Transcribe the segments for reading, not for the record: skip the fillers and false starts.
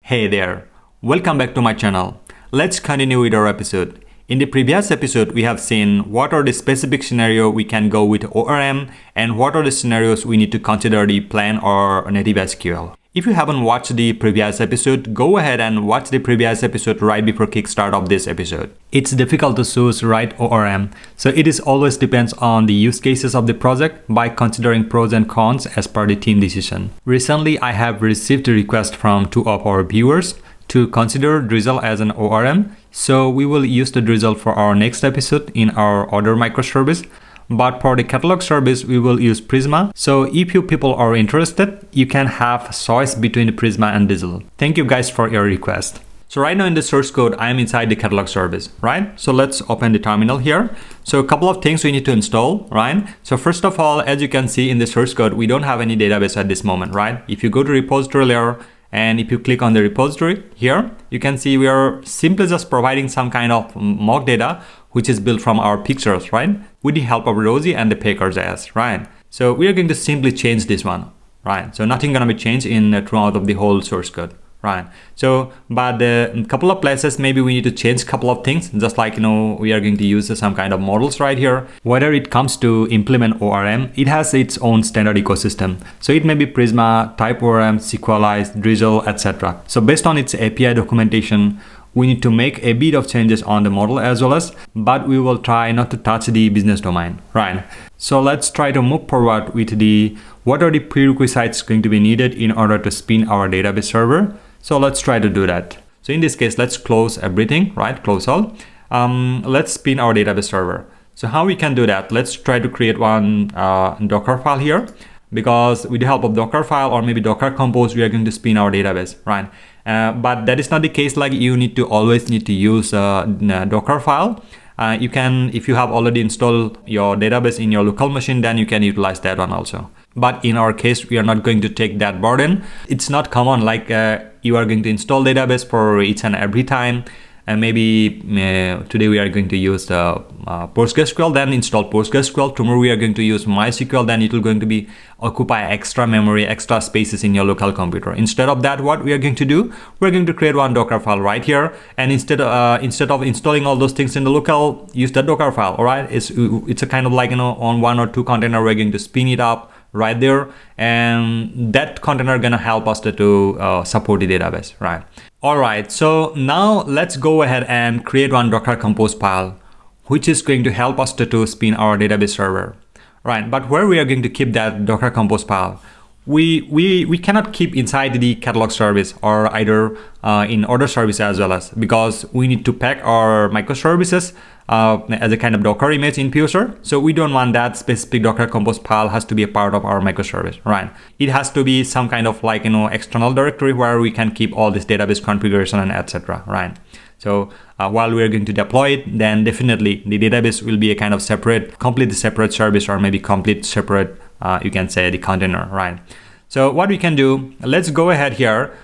Hey there, welcome back to my channel. Let's continue with our episode. In the previous episode, we have seen what are the specific scenario we can go with ORM and what are the scenarios we need to consider the plain or native SQL. If you haven't watched the previous episode, go ahead and watch the previous episode right before kickstart of this episode. It's difficult to choose right ORM, so it is always depends on the use cases of the project by considering pros and cons as per the team decision. Recently, I have received a request from two of our viewers to consider Drizzle as an ORM, so we will use the Drizzle for our next episode in our other microservice. But for the catalog service, we will use Prisma. So if you people are interested, you can have choice between the Prisma and Drizzle. Thank you guys for your request. So right now in the source code, I am inside the catalog service, right? So let's open the terminal here. So a couple of things we need to install, right? So first of all, as you can see in the source code, we don't have any database at this moment, right? If you go to repository layer, and if you click on the repository here, you can see we are simply just providing some kind of mock data, which is built from our pictures, right? With the help of Rosie and the Packer.js, right? So we are going to simply change this one, right? So nothing gonna be changed in throughout of the whole source code, right? So, but a couple of places, maybe we need to change a couple of things, just like, we are going to use some kind of models right here. Whether it comes to implement ORM, it has its own standard ecosystem. So it may be Prisma, Type ORM, SQLize, Drizzle, etc. So based on its API documentation, we need to make a bit of changes on the model as well as, but we will try not to touch the business domain, right? So let's try to move forward with what are the prerequisites going to be needed in order to spin our database server. So let's try to do that. So in this case, let's close everything, right? Close all. Let's spin our database server. So how we can do that? Let's try to create one Docker file here, because with the help of Docker file or maybe Docker Compose, we are going to spin our database, right? But that is not the case. Like you always need to use a Docker file. You can, if you have already installed your database in your local machine, then you can utilize that one also. But in our case, we are not going to take that burden. It's not common like you are going to install database for each and every time. And maybe today we are going to use PostgreSQL, then install PostgreSQL. Tomorrow we are going to use MySQL, then it will going to be occupy extra memory, extra spaces in your local computer. Instead of that, what we are going to do, we're going to create one Docker file right here. And instead of installing all those things in the local, use the Docker file, all right? It's a kind of like, on one or two container, we're going to spin it up right there. And that container gonna help us to support the database, right? All right, so now let's go ahead and create one Docker Compose file, which is going to help us to spin our database server, right? But where we are going to keep that Docker Compose file, we cannot keep inside the catalog service or either in other service as well as, because we need to pack our microservices as a kind of Docker image in Fuser. So we don't want that specific Docker Compose file has to be a part of our microservice, right? It has to be some kind of like, external directory where we can keep all this database configuration and etc., right? So while we're going to deploy it, then definitely the database will be a kind of separate, completely separate service, or maybe complete separate, you can say, the container, right? So what we can do, let's go ahead here,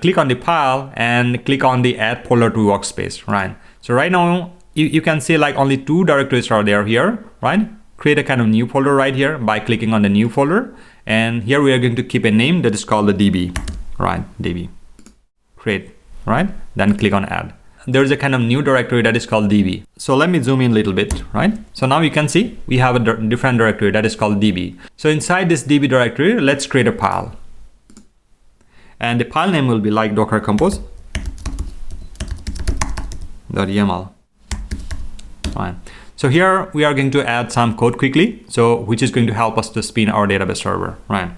click on the file and click on the add folder to workspace, right? So right now, you can see like only two directories are there here, right? Create a kind of new folder right here by clicking on the new folder. And here we are going to keep a name that is called the DB, right? DB, create, right? Then click on add. There's a kind of new directory that is called DB. So let me zoom in a little bit, right? So now you can see we have a different directory that is called DB. So inside this DB directory, let's create a file. And the file name will be like Docker Compose.yaml. Right. So here we are going to add some code quickly, so which is going to help us to spin our database server, right?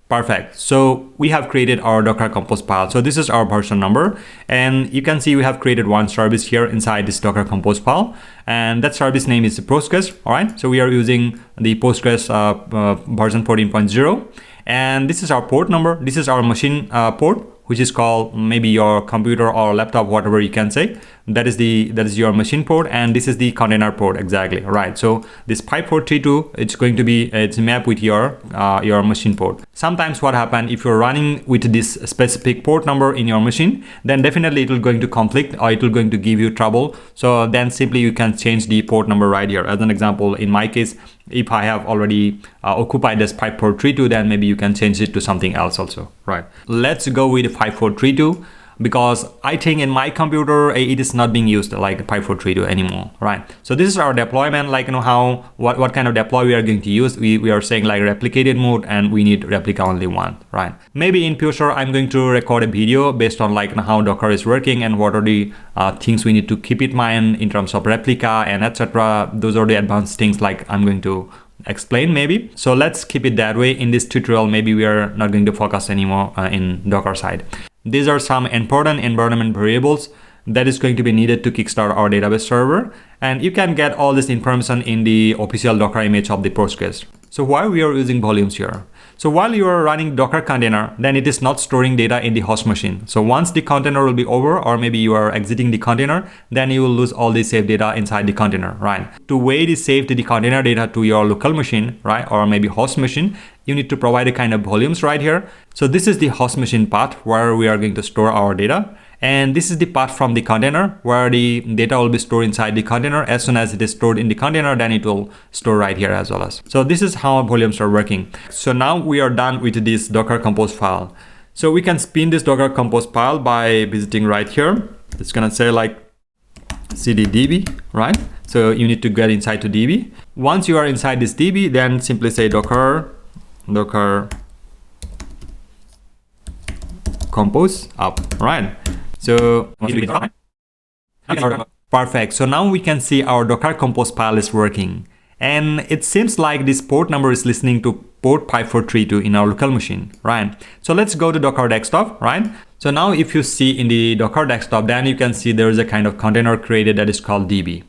Perfect. So we have created our Docker Compose file. So this is our version number, and you can see we have created one service here inside this Docker Compose file, and that service name is Postgres. All right. So we are using the Postgres version 14.0, and this is our port number. This is our machine port, which is called maybe your computer or laptop, whatever you can say. That is your machine port, and this is the container port exactly, right? So this 5432, it's mapped with your machine port. Sometimes what happens if you're running with this specific port number in your machine, then definitely it will going to conflict or it will going to give you trouble. So then simply you can change the port number right here. As an example, in my case, if I have already occupied this 5432, then maybe you can change it to something else also, right? Let's go with 5432. Because I think in my computer it is not being used like 5432 anymore, right? So this is our deployment, like what kind of deploy we are going to use. We are saying like replicated mode, and we need replica only one, right? Maybe in future I'm going to record a video based on like how Docker is working and what are the things we need to keep in mind in terms of replica and etc. Those are the advanced things like I'm going to explain maybe. So let's keep it that way. In this tutorial, maybe we are not going to focus anymore in Docker side. These are some important environment variables that is going to be needed to kickstart our database server. And you can get all this information in the official Docker image of the Postgres. So why we are using volumes here? So while you are running Docker container, then it is not storing data in the host machine. So once the container will be over, or maybe you are exiting the container, then you will lose all the saved data inside the container, right? To wait is save the container data to your local machine, right? Or maybe host machine, you need to provide a kind of volumes right here. So this is the host machine path where we are going to store our data. And this is the path from the container where the data will be stored inside the container. As soon as it is stored in the container, then it will store right here as well as. So this is how volumes are working. So now we are done with this Docker Compose file. So we can spin this Docker Compose file by visiting right here. It's gonna say like cd db, right? So you need to get inside to db. Once you are inside this db, then simply say docker compose up, right? So perfect. So now we can see our Docker Compose file is working, and it seems like this port number is listening to port 5432 in our local machine, right? So let's go to Docker desktop, right? So now if you see in the Docker desktop, then you can see there is a kind of container created that is called db.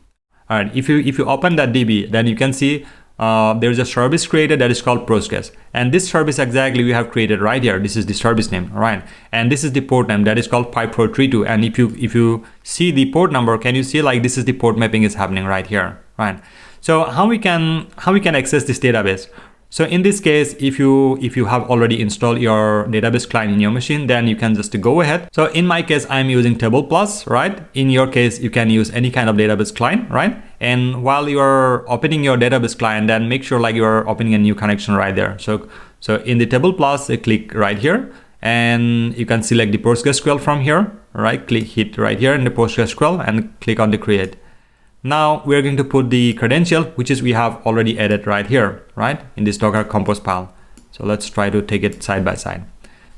All right, if you open that db, then you can see there is a service created that is called Postgres, and this service exactly we have created right here. This is the service name, right? And this is the port name that is called 5432. And if you see the port number, can you see like this is the port mapping is happening right here, right? So how we can access this database? So in this case, if you have already installed your database client in your machine, then you can just go ahead. So in my case, I'm using Table Plus, right? In your case, you can use any kind of database client, right? And while you are opening your database client, then make sure like you are opening a new connection right there. So in the Table Plus, click right here, and you can select the PostgreSQL from here, right? Hit right here in the PostgreSQL and click on the create. Now we're going to put the credential, which is we have already added right here, right? In this Docker Compose file. So let's try to take it side by side.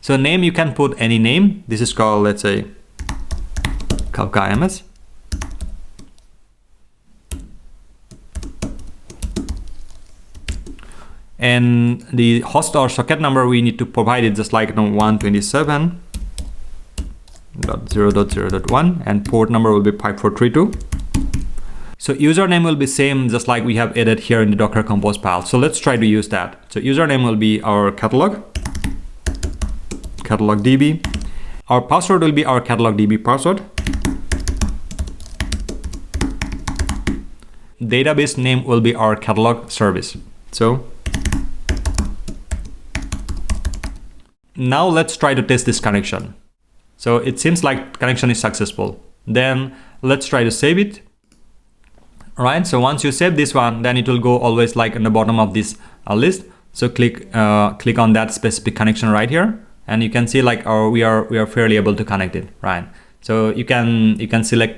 So name, you can put any name. This is called, let's say, Kafka MS. And the host or socket number we need to provide it just like 127.0.0.1, and port number will be 5432. So username will be same just like we have added here in the Docker Compose file. So let's try to use that. So username will be our catalog DB. Our password will be our catalog DB password. Database name will be our catalog service. So now let's try to test this connection. So it seems like connection is successful. Then let's try to save it. Right, so once you save this one, then it will go always like in the bottom of this list. So click on that specific connection right here, and you can see like we are fairly able to connect it, right? So you can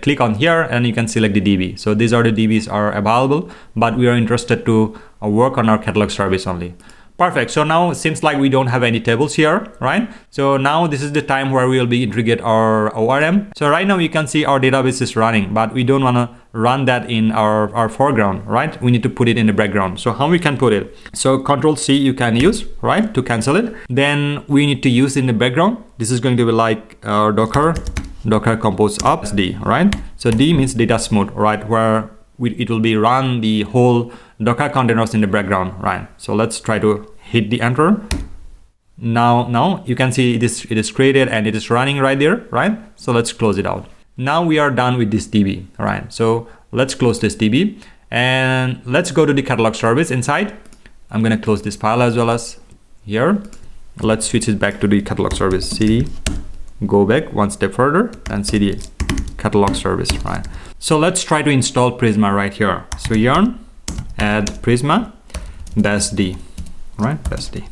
click on here, and you can select the DB. So these are the DBs are available, but we are interested to work on our catalog service only. Perfect. So now it seems like we don't have any tables here, right? So now this is the time where we will be integrate our ORM. So right now you can see our database is running, but we don't want to run that in our foreground, right? We need to put it in the background. So how we can put it? So Control C you can use, right, to cancel it. Then we need to use in the background. This is going to be like our Docker compose up D, right? So D means data smooth, right? Where it will be run the whole Docker containers in the background, right? So let's try to hit the enter. Now you can see it is created and it is running right there, right? So let's close it out. Now we are done with this DB, all right? So let's close this DB and let's go to the catalog service inside. I'm gonna close this file as well as here. Let's switch it back to the catalog service. CD, go back one step further and CD catalog service, right? So let's try to install Prisma right here. So yarn add Prisma -d, right? -d.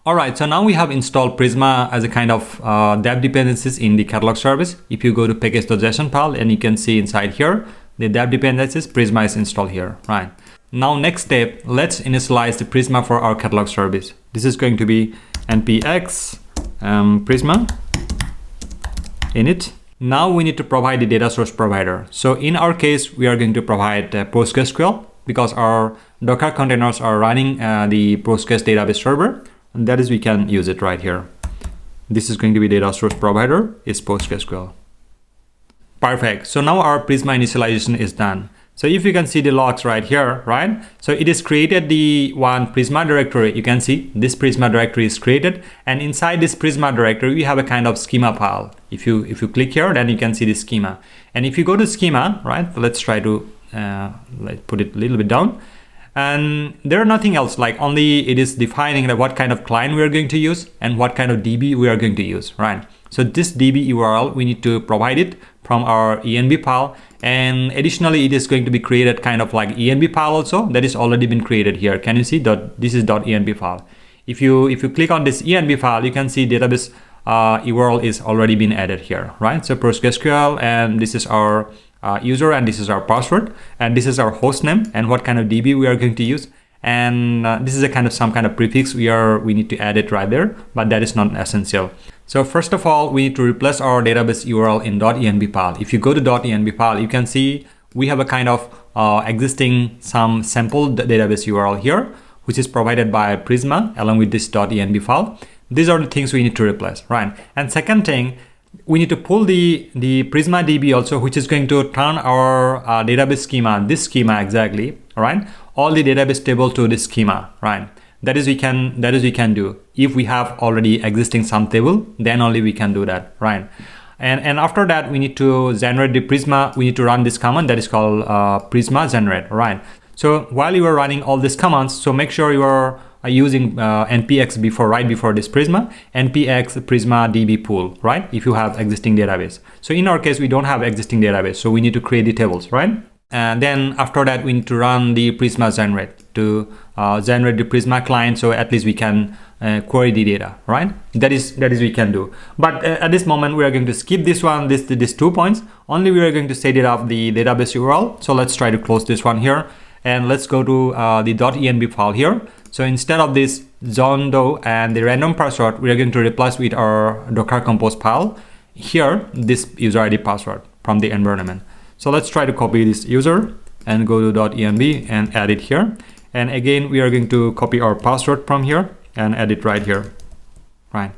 All right, so now we have installed Prisma as a kind of dev dependencies in the catalog service. If you go to package.json file and you can see inside here, the dev dependencies, Prisma is installed here, right? Now next step, let's initialize the Prisma for our catalog service. This is going to be npx Prisma init. Now we need to provide the data source provider. So in our case, we are going to provide PostgreSQL because our Docker containers are running the Postgres database server. And that is, we can use it right here. This is going to be data source provider is PostgreSQL. Perfect. So now our Prisma initialization is done. So if you can see the logs right here, right? So it is created the one Prisma directory. You can see this Prisma directory is created, and inside this Prisma directory we have a kind of schema file. If you click here, then you can see the schema. And if you go to schema, right? Let's try to put it a little bit down. And there are nothing else, like only it is defining what kind of client we are going to use and what kind of DB we are going to use, right? So this DB URL, we need to provide it from our env file. And additionally, it is going to be created kind of like env file also that is already been created here. Can you see that this is .env file? If you click on this env file, you can see database URL is already been added here, right? So PostgreSQL, and this is our user, and this is our password, and this is our host name, and what kind of DB we are going to use. And this is a kind of some kind of prefix we need to add it right there, but that is not essential. So first of all, we need to replace our database URL in .env file. If you go to .env file, you can see we have a kind of existing some sample database URL here, which is provided by Prisma along with this .env file. These are the things we need to replace, right? And second thing, we need to pull the Prisma DB also, which is going to turn our database schema, this schema exactly, right? All the database table to this schema, right? That is we can do. If we have already existing some table, then only we can do that, right? And after that, we need to generate the Prisma. We need to run this command that is called Prisma generate, right? So while you are running all these commands, so make sure you are using npx right before this Prisma, npx Prisma DB pool, right? If you have existing database. So in our case, we don't have existing database, so we need to create the tables, right? And then after that, we need to run the Prisma generate to generate the Prisma client, so at least we can query the data, right? That is we can do. But at this moment, we are going to skip this one, these 2 points. Only we are going to set it up the database URL. So let's try to close this one here, and let's go to the .env file here. So instead of this zondo and the random password, we are going to replace with our Docker compose file here, this user ID password from the environment. So let's try to copy this user and go to .env and add it here. And again, we are going to copy our password from here and add it right here, right?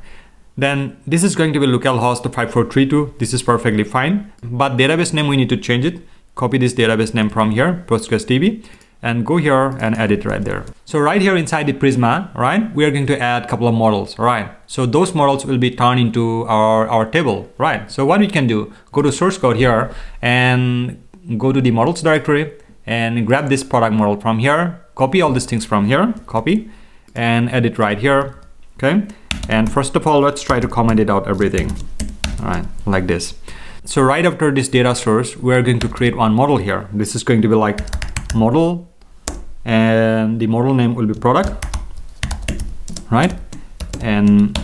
Then this is going to be localhost 5432. This is perfectly fine, but database name, we need to change it. Copy this database name from here, PostgreSDB, and go here and add it right there. So right here inside the Prisma, right, we are going to add a couple of models, right? So those models will be turned into our table, right? So what we can do, go to source code here and go to the models directory and grab this product model from here, copy all these things from here, copy, and add it right here, okay? And first of all, let's try to comment it out everything, all right, like this. So right after this data source, we're going to create one model here. This is going to be like model, and the model name will be product, right? And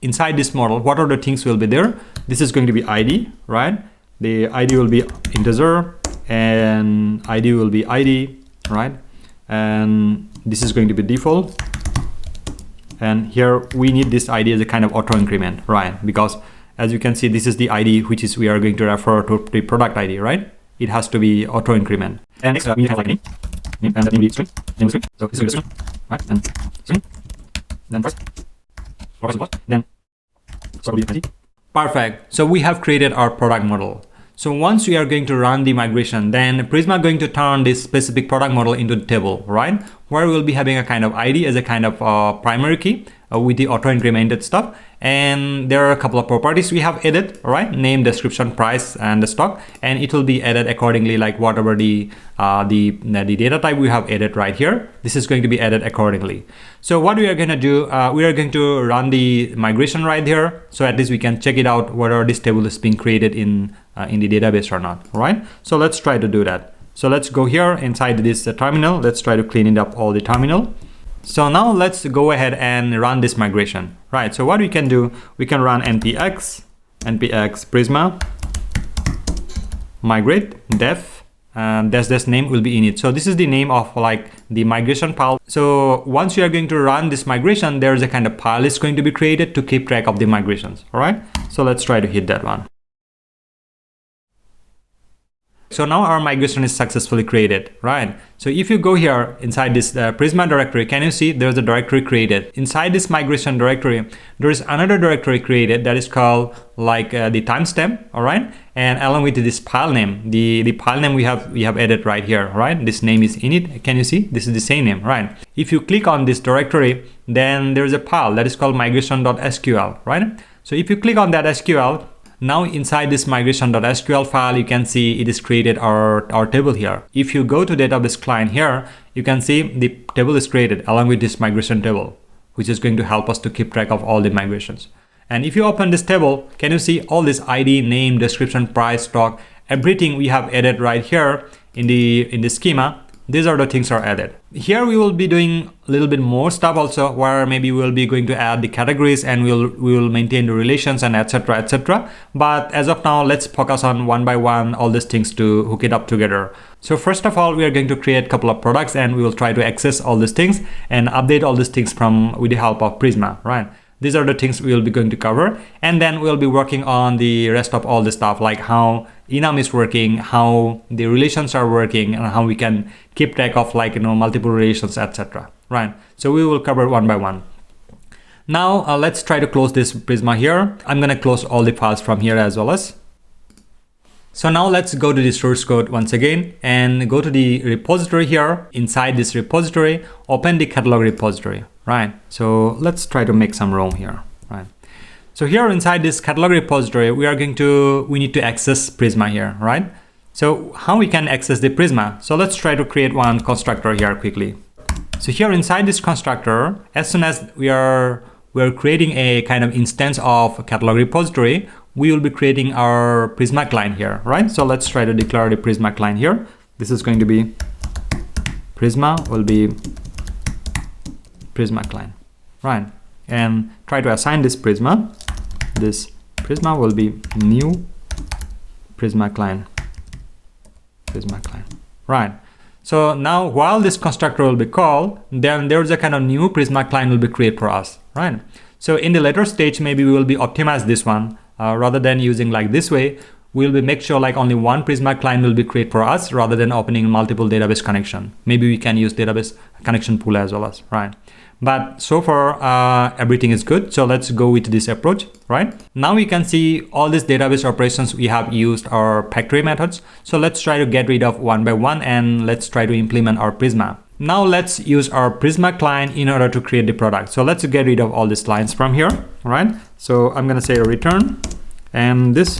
inside this model, what are the things will be there? This is going to be ID, right? The ID will be integer, and ID will be ID, right? And this is going to be default. And here we need this ID as a kind of auto increment, right? Because as you can see, this is the ID which is we are going to refer to the product ID, right? It has to be auto increment. And next we have like name and that name be string, name string. So this is the string, right? And string. Then first, then perfect. So we have created our product model. So once we are going to run the migration, then Prisma going to turn this specific product model into the table, right? Where we'll be having a kind of ID as a kind of primary key with the auto incremented stuff. And there are a couple of properties we have added, right? Name, description, price, and the stock, and it will be added accordingly, like whatever the data type we have added right here. This is going to be added accordingly. So what we are going to do, we are going to run the migration right here, so at least we can check it out whether this table is being created in the database or not, right? So let's try to do that. So let's go here inside this terminal. Let's try to clean it up all the terminal. So now let's go ahead and run this migration, right? So what we can do, we can run npx prisma migrate def, and this name will be init. So this is the name of like the migration file. So once you are going to run this migration, there is a kind of file is going to be created to keep track of the migrations, all right? So let's try to hit that one. So now our migration is successfully created, right? So if you go here inside this Prisma directory, can you see there's a directory created? Inside this migration directory, there is another directory created that is called like the timestamp, all right? And along with this file name, the file name we have added right here, right? This name is init. Can you see? This is the same name, right? If you click on this directory, then there's a file that is called migration.sql, right? So if you click on that SQL, now inside this migration.sql file, you can see it is created our table here. If you go to database client here, you can see the table is created along with this migration table, which is going to help us to keep track of all the migrations. And if you open this table, can you see all this ID, name, description, price, stock, everything we have added right here in the schema. These are the things are added. Here we will be doing a little bit more stuff also, where maybe we'll be going to add the categories and we will maintain the relations and etc, etc. But as of now, let's focus on one by one all these things to hook it up together. So first of all, we are going to create a couple of products and we will try to access all these things and update all these things with the help of Prisma, right? These are the things we will be going to cover, and then we'll be working on the rest of all the stuff, like how enum is working, how the relations are working, and how we can keep track of like multiple relations, etc. Right? So we will cover one by one. Now let's try to close this Prisma here. I'm gonna close all the files from here as well as. So now let's go to the source code once again and go to the repository here. Inside this repository, open the catalog repository, right? So let's try to make some room here, right? So here inside this catalog repository, we need to access Prisma here, right? So how we can access the Prisma? So let's try to create one constructor here quickly. So here inside this constructor, as soon as we're creating a kind of instance of catalog repository, we will be creating our Prisma client here, right? So let's try to declare the Prisma client here. This is going to be Prisma will be Prisma client, right? And try to assign this Prisma. This Prisma will be new Prisma client, right? So now while this constructor will be called, then there's a kind of new Prisma client will be created for us, right? So in the later stage, maybe we will be optimize this one. Rather than using like this way, we'll be make sure like only one Prisma client will be created for us rather than opening multiple database connection. Maybe we can use database connection pool as well as, right? But so far, everything is good. So let's go with this approach, right? Now we can see all these database operations we have used our factory methods. So let's try to get rid of one by one and let's try to implement our Prisma. Now let's use our Prisma client in order to create the product. So let's get rid of all these lines from here, right? So I'm gonna say return and this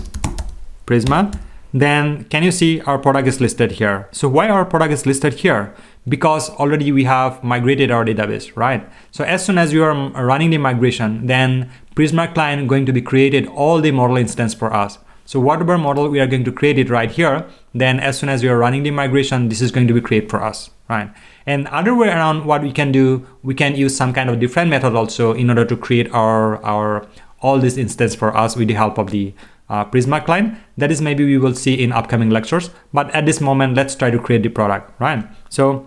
Prisma. Then can you see our product is listed here? So why our product is listed here? Because already we have migrated our database, right? So as soon as you are running the migration, then Prisma client going to be created all the model instance for us. So whatever model we are going to create it right here, then as soon as you are running the migration, this is going to be created for us, right? And other way around, what we can do, we can use some kind of different method also in order to create our all this instance for us with the help of the Prisma client. That is maybe we will see in upcoming lectures. But at this moment, let's try to create the product, right? So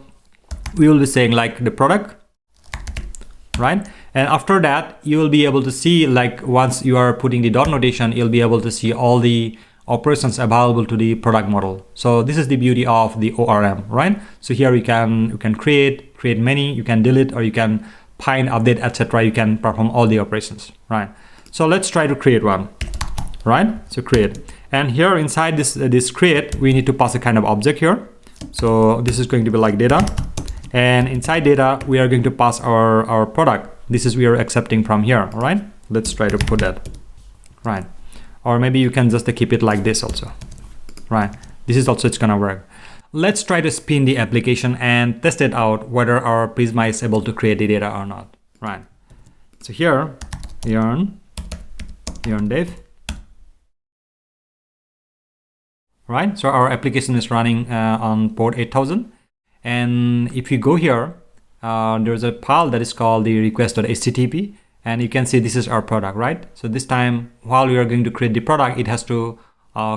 we will be saying like the product, right? And after that, you will be able to see, like once you are putting the dot notation, you'll be able to see all the operations available to the product model. So this is the beauty of the ORM, right? So here you can create many, you can delete, or you can find, update, etc. You can perform all the operations, right? So let's try to create one, right? So create, and here inside this create, we need to pass a kind of object here. So this is going to be like data, and inside data we are going to pass our product. This is we are accepting from here, right? Let's try to put that, right? Or maybe you can just keep it like this also, right? This is also, it's gonna work. Let's try to spin the application and test it out whether our Prisma is able to create the data or not, right? So here, yarn dev, right? So our application is running on port 8000, and if you go here, there's a file that is called the request.http, and you can see this is our product, right? So this time, while we are going to create the product, it has to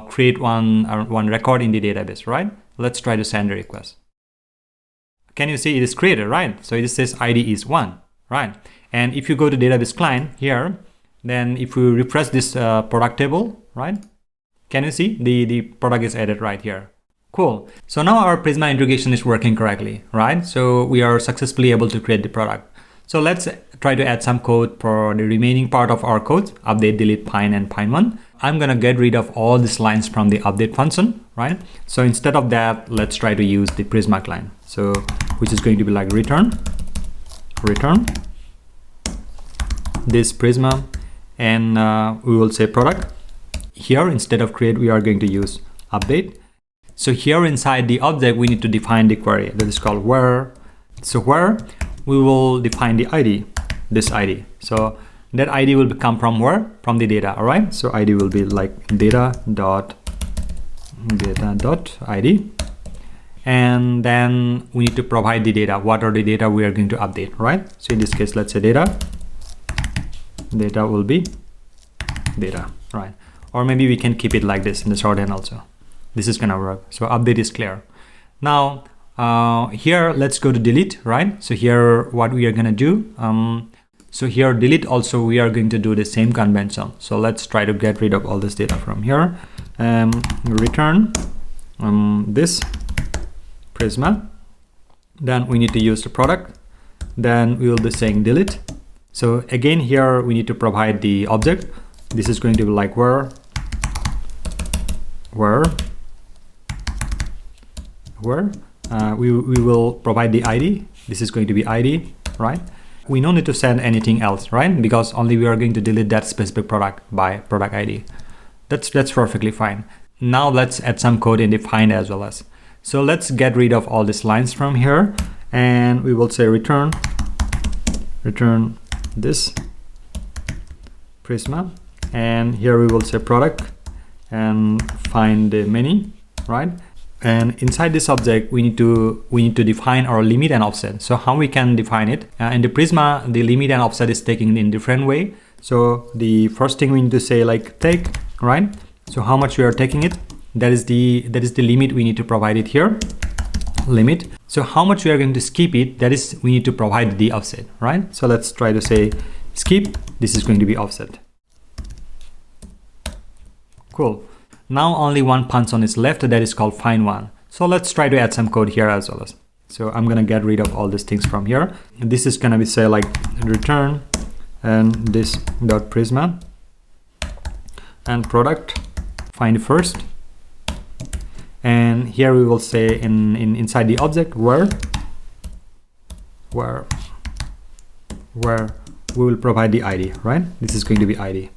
create one record in the database, right? Let's try to send a request. Can you see it is created, right? So it says ID is 1, right? And if you go to database client here, then if we refresh this product table, right? Can you see the product is added right here? Cool. So now our Prisma integration is working correctly, right? So we are successfully able to create the product. So let's try to add some code for the remaining part of our code, update, delete, find, and find one. I'm gonna get rid of all these lines from the update function, right? So instead of that, let's try to use the Prisma client. So which is going to be like return this Prisma, and we will say product. Here, instead of create, we are going to use update. So here inside the object, we need to define the query that is called where. So where we will define the ID, this ID. So that ID will come from where? From the data, all right? So ID will be like data.id. And then we need to provide the data. What are the data we are going to update, right? So in this case, let's say data will be data, right? Or maybe we can keep it like this in the shorthand also. This is gonna work. So update is clear. Now, here, let's go to delete, right? So here, what we are gonna do, so here delete also, we are going to do the same convention. So let's try to get rid of all this data from here. Return this Prisma. Then we need to use the product. Then we will be saying delete. So again, here we need to provide the object. This is going to be like where we will provide the ID. This is going to be ID, right? We don't need to send anything else, right? Because only we are going to delete that specific product by product ID. That's perfectly fine. Now let's add some code in the find as well as. So let's get rid of all these lines from here, and we will say return this Prisma, and here we will say product and find the many, right? And inside this object, we need to define our limit and offset. So how we can define it? In the Prisma, the limit and offset is taken in different way. So the first thing we need to say like take, right? So how much we are taking it? That is the limit we need to provide it here. Limit. So how much we are going to skip it? That is, we need to provide the offset, right? So let's try to say skip. This is going to be offset. Cool. Now only one function is left, that is called find one. So let's try to add some code here as well as. So I'm gonna get rid of all these things from here. This is gonna be say like return and this dot Prisma and product find first. And here we will say inside the object where we will provide the ID, right? This is going to be ID.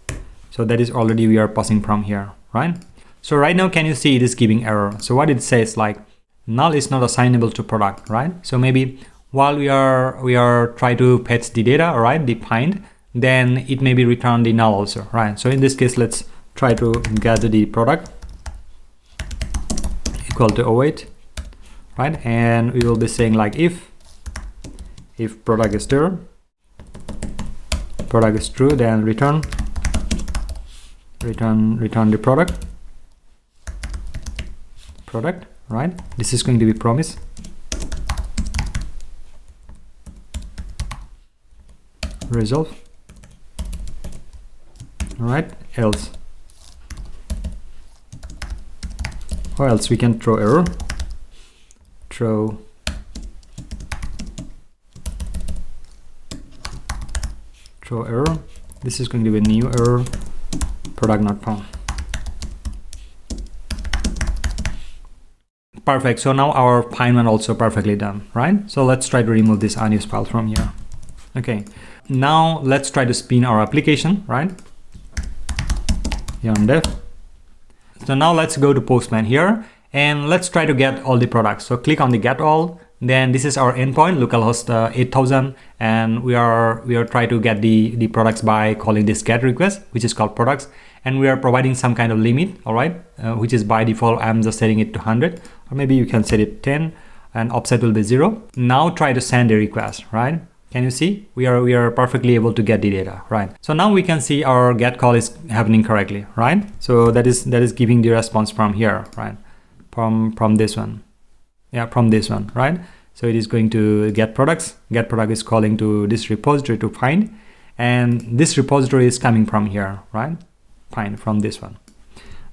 So that is already we are passing from here, right? So right now, can you see it is giving error? So what it says like null is not assignable to product, right? So maybe while we are trying to fetch the data, right, the find, then it may be return the null also, right? So in this case, let's try to gather the product equal to await, right? And we will be saying like if product is there, product is true, then return the product, right? This is going to be promise, resolve. All right, else. Or else we can throw error. Throw error. This is going to be a new error, product not found. Perfect. So now our find one also perfectly done, right? So let's try to remove this unused file from here. Okay. Now let's try to spin our application, right? Here on dev. So now let's go to Postman here and let's try to get all the products. So click on the get all. Then this is our endpoint, localhost 8000, and we are trying to get the products by calling this get request, which is called products, and we are providing some kind of limit, all right, which is by default. I'm just setting it to 100, or maybe you can set it 10, and offset will be 0. Now try to send a request, right? Can you see? We are perfectly able to get the data, right? So now we can see our get call is happening correctly, right? So that is giving the response from here, right? From this one. Yeah, from this one, right? So it is going to get products. Get product is calling to this repository to find, and this repository is coming from here, right? Find from this one.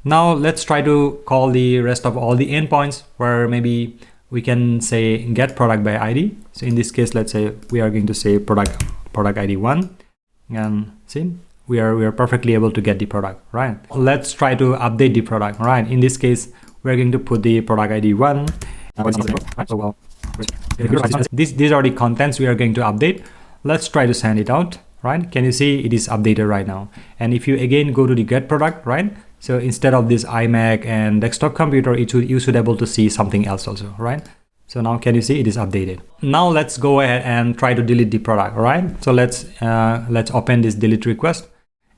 Now let's try to call the rest of all the endpoints where maybe we can say get product by ID. So in this case, let's say we are going to say product ID 1, and see we are perfectly able to get the product, right? Let's try to update the product, right? In this case, we're going to put the product ID 1. These are the contents we are going to update. Let's try to send it out, right? Can you see it is updated right now? And if you again go to the get product, right? So instead of this iMac and desktop computer, you should able to see something else also, right? So now can you see it is updated? Now let's go ahead and try to delete the product, all right? So let's open this delete request,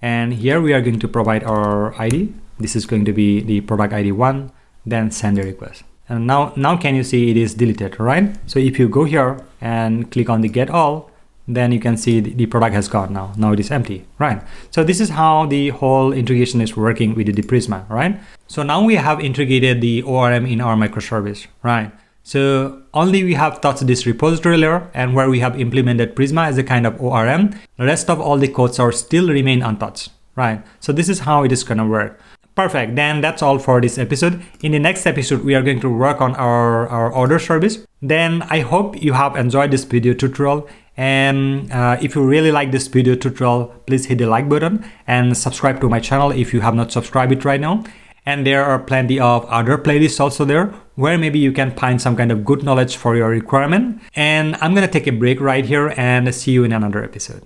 and here we are going to provide our ID. This is going to be the product ID 1, then send the request. And now can you see it is deleted, right? So if you go here and click on the get all, then you can see the product has gone now. Now it is empty, right? So this is how the whole integration is working with the Prisma, right? So now we have integrated the ORM in our microservice, right? So only we have touched this repository layer and where we have implemented Prisma as a kind of ORM. The rest of all the codes are still remain untouched, right? So this is how it is gonna work. Perfect, then that's all for this episode. In the next episode, we are going to work on our order service. Then I hope you have enjoyed this video tutorial. And if you really like this video tutorial, please hit the like button and subscribe to my channel if you have not subscribed it right now. And there are plenty of other playlists also there where maybe you can find some kind of good knowledge for your requirement. And I'm gonna take a break right here and see you in another episode.